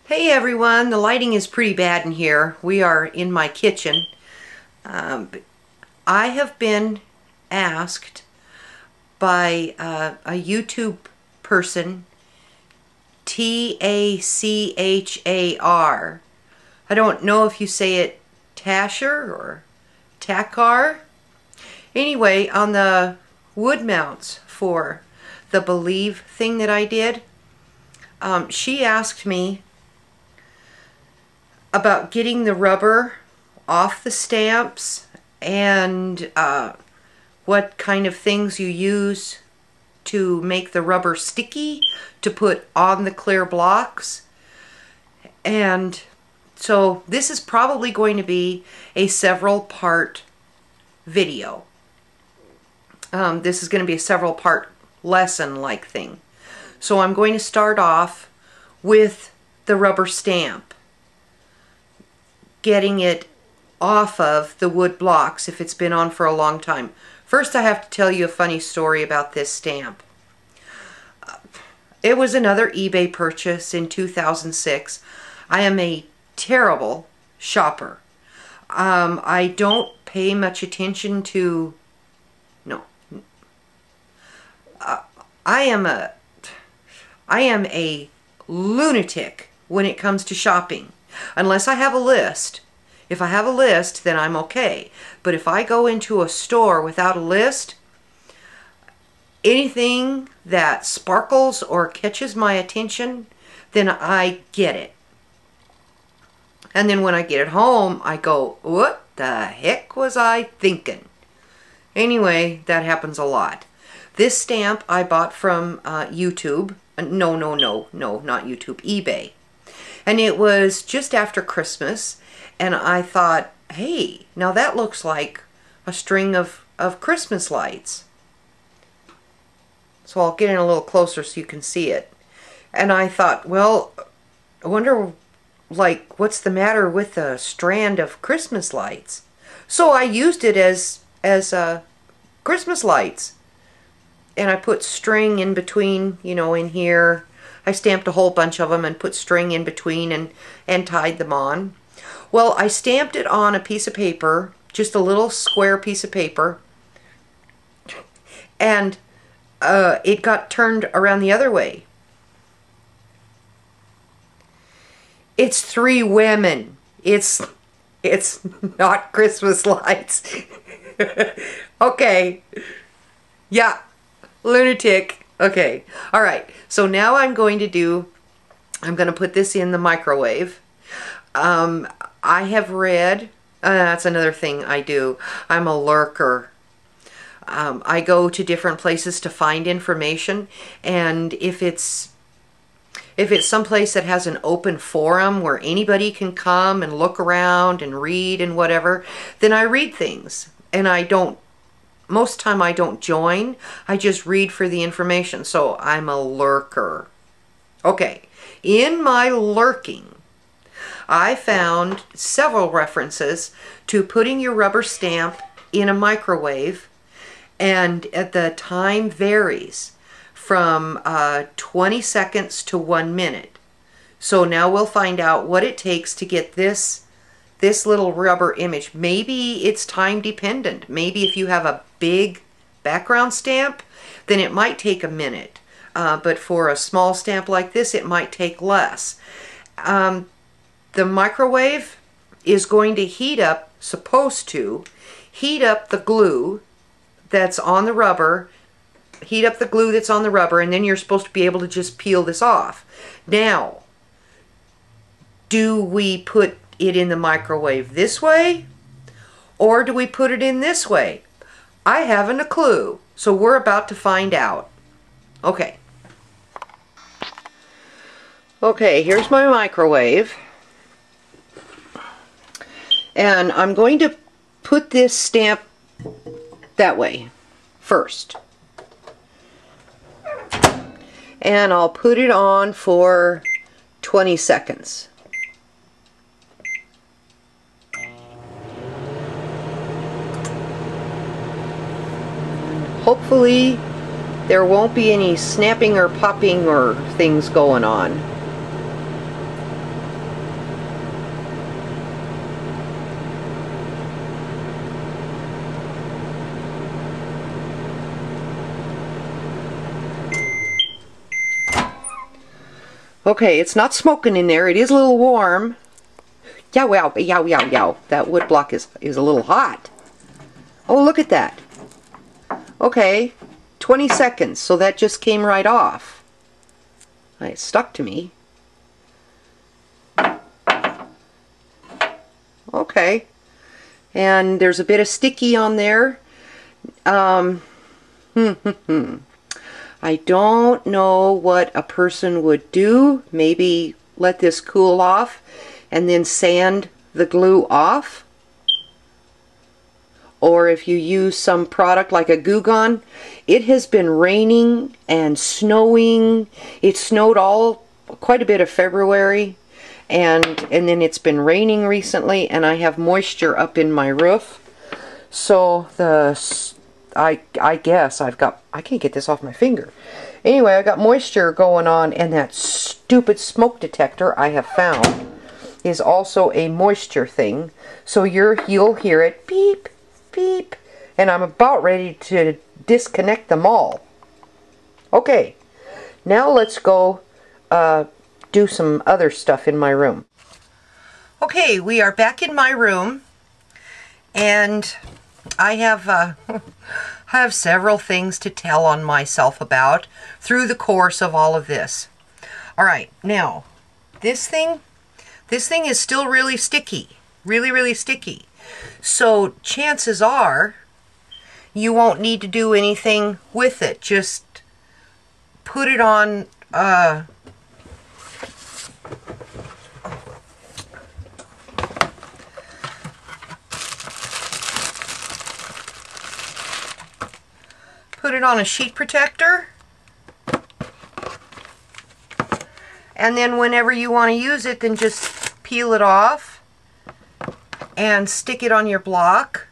Hey everyone, the lighting is pretty bad in here. We are in my kitchen. I have been asked by a YouTube person, Tachar. I don't know if you say it Tasher or Takar. Anyway, on the wood mounts for the Believe thing that I did, she asked me about getting the rubber off the stamps and what kind of things you use to make the rubber sticky to put on the clear blocks. And so this is probably going to be a several part video. This is going to be a several part lesson like thing. So I'm going to start off with the rubber stamp, getting it off of the wood blocks if it's been on for a long time. First, I have to tell you a funny story about this stamp. It was another eBay purchase in 2006. I am a terrible shopper. I don't pay much attention to... No. I am a lunatic when it comes to shopping. Unless I have a list. If I have a list, then I'm okay. But if I go into a store without a list, anything that sparkles or catches my attention, then I get it. And then when I get it home, I go, what the heck was I thinking? Anyway, that happens a lot. This stamp I bought from YouTube. No, not YouTube, eBay. And it was just after Christmas, and I thought, hey, now that looks like a string of Christmas lights. So I'll get in a little closer so you can see it. And I thought, well, I wonder, like, what's the matter with a strand of Christmas lights? So I used it as Christmas lights. And I put string in between, you know, in here. I stamped a whole bunch of them and put string in between and tied them on. Well, I stamped it on a piece of paper, just a little square piece of paper, and it got turned around the other way. It's three women. It's not Christmas lights. Okay. Yeah. Lunatic. Okay. All right. So now I'm going to put this in the microwave. I have read, that's another thing I do. I'm a lurker. I go to different places to find information, and if it's someplace that has an open forum where anybody can come and look around and read and whatever, then I read things. And most time I don't join, I just read for the information. So I'm a lurker. Okay, in my lurking, I found several references to putting your rubber stamp in a microwave, and the time varies from 20 seconds to 1 minute. So now we'll find out what it takes to get this little rubber image. Maybe it's time dependent. Maybe if you have a big background stamp, then it might take a minute. But for a small stamp like this, it might take less. The microwave is going to supposed to heat up the glue that's on the rubber, and then you're supposed to be able to just peel this off. Now, do we put it in the microwave this way, or do we put it in this way? I haven't a clue, so we're about to find out. Okay. Okay, here's my microwave. And I'm going to put this stamp that way first. And I'll put it on for 20 seconds. Hopefully there won't be any snapping or popping or things going on. Okay, it's not smoking in there. It is a little warm. Yow, yow, yow, yow, yow. That wood block is a little hot. Oh, look at that. Okay, 20 seconds, so that just came right off. It stuck to me. Okay, and there's a bit of sticky on there. I don't know what a person would do. Maybe let this cool off and then sand the glue off. Or if you use some product like a Goo Gone. It has been raining and snowing. It snowed quite a bit of February, and then it's been raining recently, and I have moisture up in my roof. So I guess I can't get this off my finger. Anyway, I got moisture going on, and that stupid smoke detector I have found is also a moisture thing. So you'll hear it beep, beep, and I'm about ready to disconnect them all. Okay, now let's go do some other stuff in my room. Okay, we are back in my room, and I have several things to tell on myself about through the course of all of this. All right, now this thing is still really sticky, really sticky. So chances are you won't need to do anything with it. Just put it on a sheet protector, and then whenever you want to use it, then just peel it off and stick it on your block,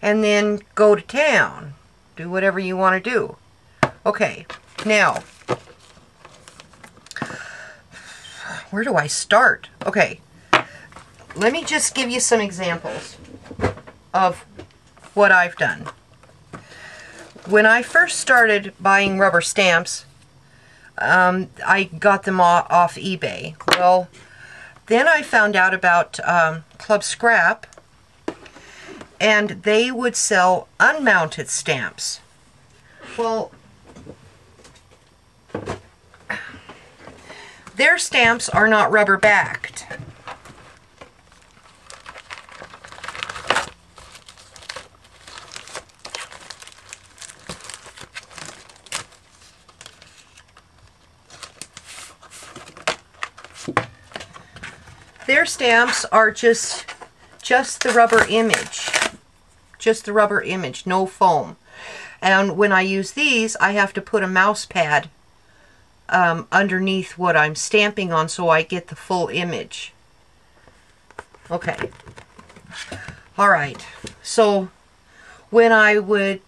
and then go to town. Do whatever you want to do. Okay, now, where do I start? Okay, let me just give you some examples of what I've done. When I first started buying rubber stamps, I got them off eBay. Well, then I found out about Club Scrap, and they would sell unmounted stamps. Well, their stamps are not rubber backed. Their stamps are just the rubber image. Just the rubber image, no foam. And when I use these, I have to put a mouse pad underneath what I'm stamping on so I get the full image. Okay. All right. So when I would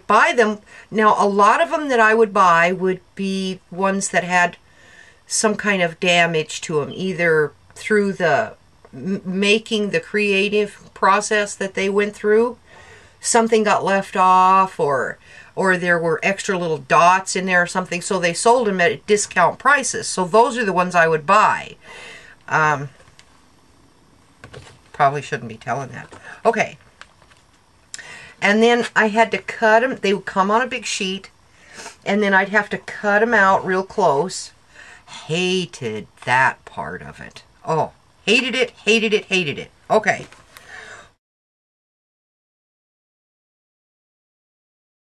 buy them, now a lot of them that I would buy would be ones that had some kind of damage to them, either through the making the creative process that they went through. Something got left off, or there were extra little dots in there or something, so they sold them at discount prices. So those are the ones I would buy. Probably shouldn't be telling that. Okay. And then I had to cut them. They would come on a big sheet, and then I'd have to cut them out real close. Hated that part of it. Oh, hated it, hated it, hated it. Okay.